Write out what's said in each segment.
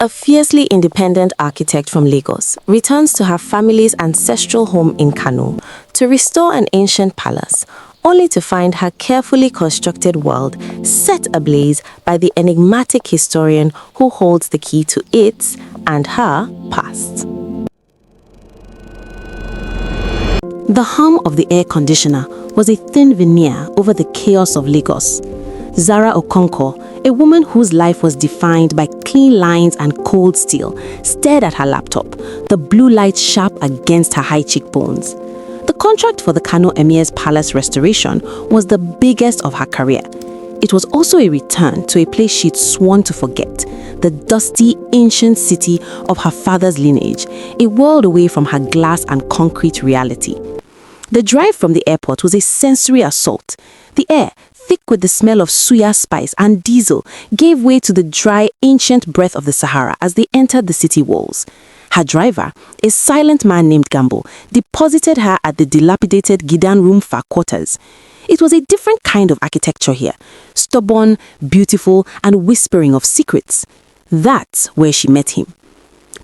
A fiercely independent architect from Lagos returns to her family's ancestral home in Kano to restore an ancient palace, only to find her carefully constructed world set ablaze by the enigmatic historian who holds the key to its and her past. The hum of the air conditioner was a thin veneer over the chaos of Lagos. Zara Okonkwo, a woman whose life was defined by clean lines and cold steel, stared at her laptop, the blue light sharp against her high cheekbones. The contract for the Kano Emir's palace restoration was the biggest of her career. It was also a return to a place she'd sworn to forget, the dusty, ancient city of her father's lineage, a world away from her glass and concrete reality. The drive from the airport was a sensory assault. The air, thick with the smell of suya spice and diesel, gave way to the dry, ancient breath of the Sahara as they entered the city walls. Her driver, a silent man named Gambo, deposited her at the dilapidated Gidan Rumfa quarters. It was a different kind of architecture here, stubborn, beautiful, and whispering of secrets. That's where she met him.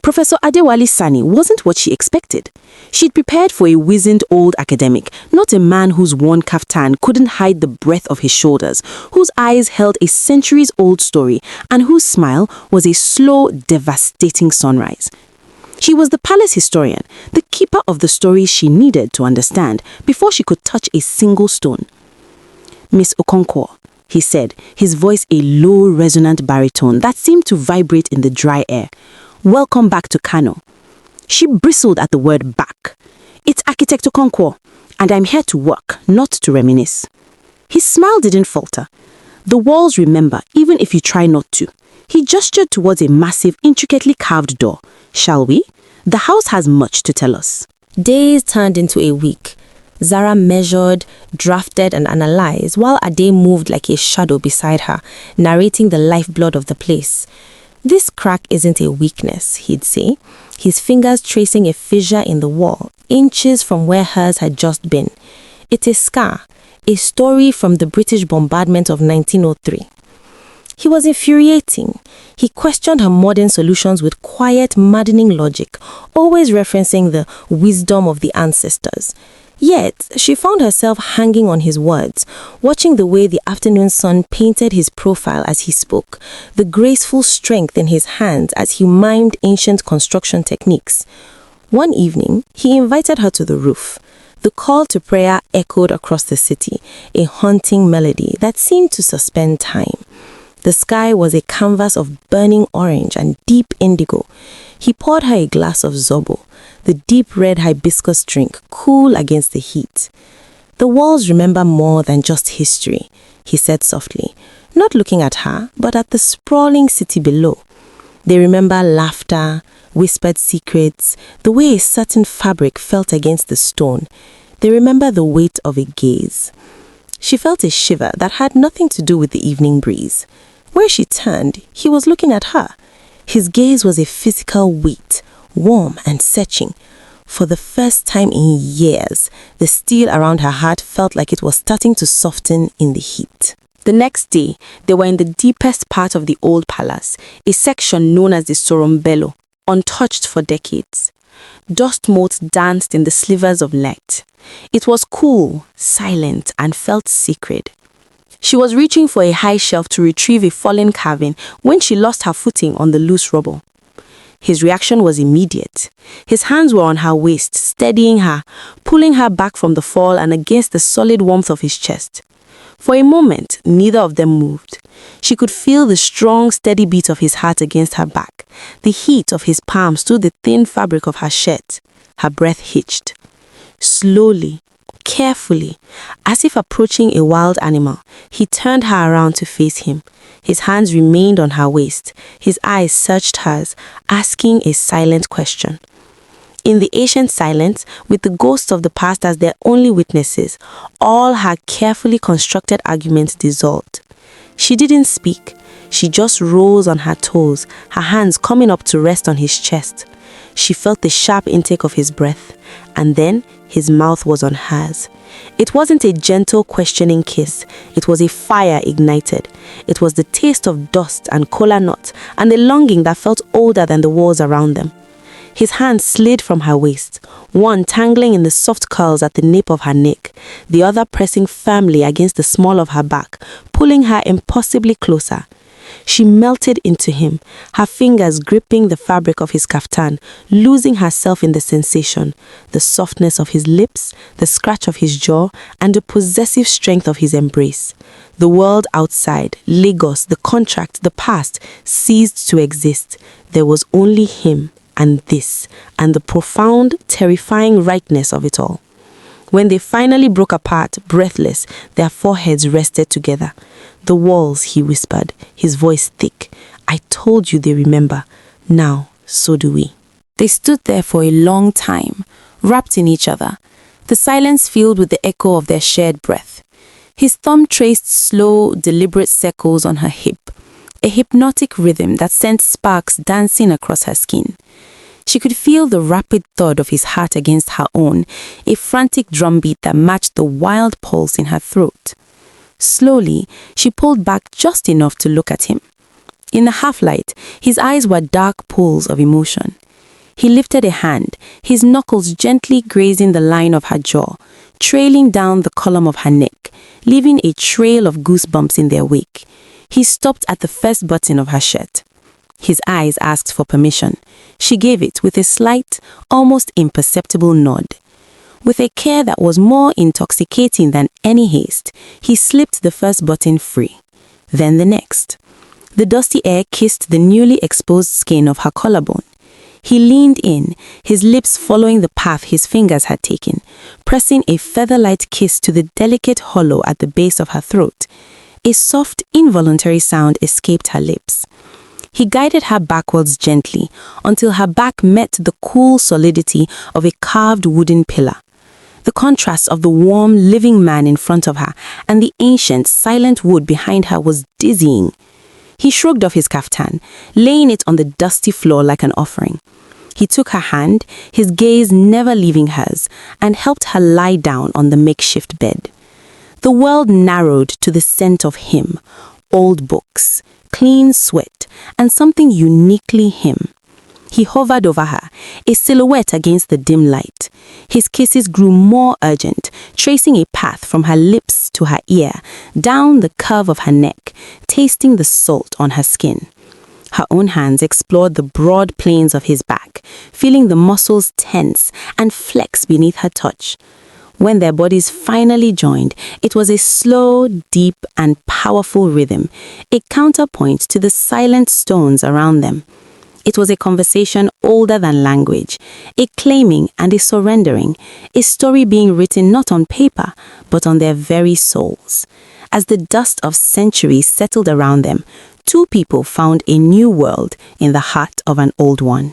Professor Adewale Sanni wasn't what she expected. She'd prepared for a wizened old academic, not a man whose worn kaftan couldn't hide the breadth of his shoulders, whose eyes held a centuries-old story, and whose smile was a slow, devastating sunrise. She was the palace historian, the keeper of the stories she needed to understand before she could touch a single stone. "Miss Okonkwo," he said, his voice a low, resonant baritone that seemed to vibrate in the dry air. "Welcome back to Kano." She bristled at the word back. "It's Architect Okonkwo, and I'm here to work, not to reminisce." His smile didn't falter. "The walls remember, even if you try not to." He gestured towards a massive, intricately carved door. "Shall we? The house has much to tell us." Days turned into a week. Zara measured, drafted, and analyzed, while Ade moved like a shadow beside her, narrating the lifeblood of the place. "This crack isn't a weakness," he'd say, his fingers tracing a fissure in the wall, inches from where hers had just been. "It's a scar, a story from the British bombardment of 1903. He was infuriating. He questioned her modern solutions with quiet, maddening logic, always referencing the wisdom of the ancestors. Yet, she found herself hanging on his words, watching the way the afternoon sun painted his profile as he spoke, the graceful strength in his hands as he mimed ancient construction techniques. One evening, he invited her to the roof. The call to prayer echoed across the city, a haunting melody that seemed to suspend time. The sky was a canvas of burning orange and deep indigo. He poured her a glass of zobo, the deep red hibiscus drink, cool against the heat. "The walls remember more than just history," he said softly, not looking at her, but at the sprawling city below. "They remember laughter, whispered secrets, the way a certain fabric felt against the stone. They remember the weight of a gaze." She felt a shiver that had nothing to do with the evening breeze. Where she turned, he was looking at her. His gaze was a physical weight, warm and searching. For the first time in years, the steel around her heart felt like it was starting to soften in the heat. The next day, they were in the deepest part of the old palace, a section known as the Sorombello, untouched for decades. Dust motes danced in the slivers of light. It was cool, silent, and felt sacred. She was reaching for a high shelf to retrieve a fallen carving when she lost her footing on the loose rubble. His reaction was immediate. His hands were on her waist, steadying her, pulling her back from the fall and against the solid warmth of his chest. For a moment, neither of them moved. She could feel the strong, steady beat of his heart against her back, the heat of his palms through the thin fabric of her shirt. Her breath hitched. Slowly, carefully, as if approaching a wild animal, he turned her around to face him. His hands remained on her waist. His eyes searched hers, asking a silent question. In the ancient silence, with the ghosts of the past as their only witnesses, all her carefully constructed arguments dissolved. She didn't speak. She just rose on her toes, her hands coming up to rest on his chest. She felt the sharp intake of his breath, and then His mouth was on hers. It wasn't a gentle, questioning kiss. It was a fire ignited. It was the taste of dust and kola nut and a longing that felt older than the walls around them. His hand slid from her waist, one tangling in the soft curls at the nape of her neck, the other pressing firmly against the small of her back, pulling her impossibly closer. She melted into him, her fingers gripping the fabric of his kaftan, losing herself in the sensation, the softness of his lips, the scratch of his jaw, and the possessive strength of his embrace. The world outside, Lagos, the contract, the past, ceased to exist. There was only him and this, and the profound, terrifying rightness of it all. When they finally broke apart, breathless, their foreheads rested together. "The walls," he whispered, his voice thick. "I told you they remember. Now, so do we." They stood there for a long time, wrapped in each other, the silence filled with the echo of their shared breath. His thumb traced slow, deliberate circles on her hip, a hypnotic rhythm that sent sparks dancing across her skin. She could feel the rapid thud of his heart against her own, a frantic drumbeat that matched the wild pulse in her throat. Slowly, she pulled back just enough to look at him. In the half-light, his eyes were dark pools of emotion. He lifted a hand, his knuckles gently grazing the line of her jaw, trailing down the column of her neck, leaving a trail of goosebumps in their wake. He stopped at the first button of her shirt. His eyes asked for permission. She gave it with a slight, almost imperceptible nod. With a care that was more intoxicating than any haste, he slipped the first button free, then the next. The dusty air kissed the newly exposed skin of her collarbone. He leaned in, his lips following the path his fingers had taken, pressing a feather-light kiss to the delicate hollow at the base of her throat. A soft, involuntary sound escaped her lips. He guided her backwards gently until her back met the cool solidity of a carved wooden pillar. The contrast of the warm, living man in front of her and the ancient, silent wood behind her was dizzying. He shrugged off his kaftan, laying it on the dusty floor like an offering. He took her hand, his gaze never leaving hers, and helped her lie down on the makeshift bed. The world narrowed to the scent of him, old books, clean sweat, and something uniquely him. He hovered over her, a silhouette against the dim light. His kisses grew more urgent, tracing a path from her lips to her ear, down the curve of her neck, tasting the salt on her skin. Her own hands explored the broad planes of his back, feeling the muscles tense and flex beneath her touch. When their bodies finally joined, it was a slow, deep, and powerful rhythm, a counterpoint to the silent stones around them. It was a conversation older than language, a claiming and a surrendering, a story being written not on paper, but on their very souls. As the dust of centuries settled around them, two people found a new world in the heart of an old one.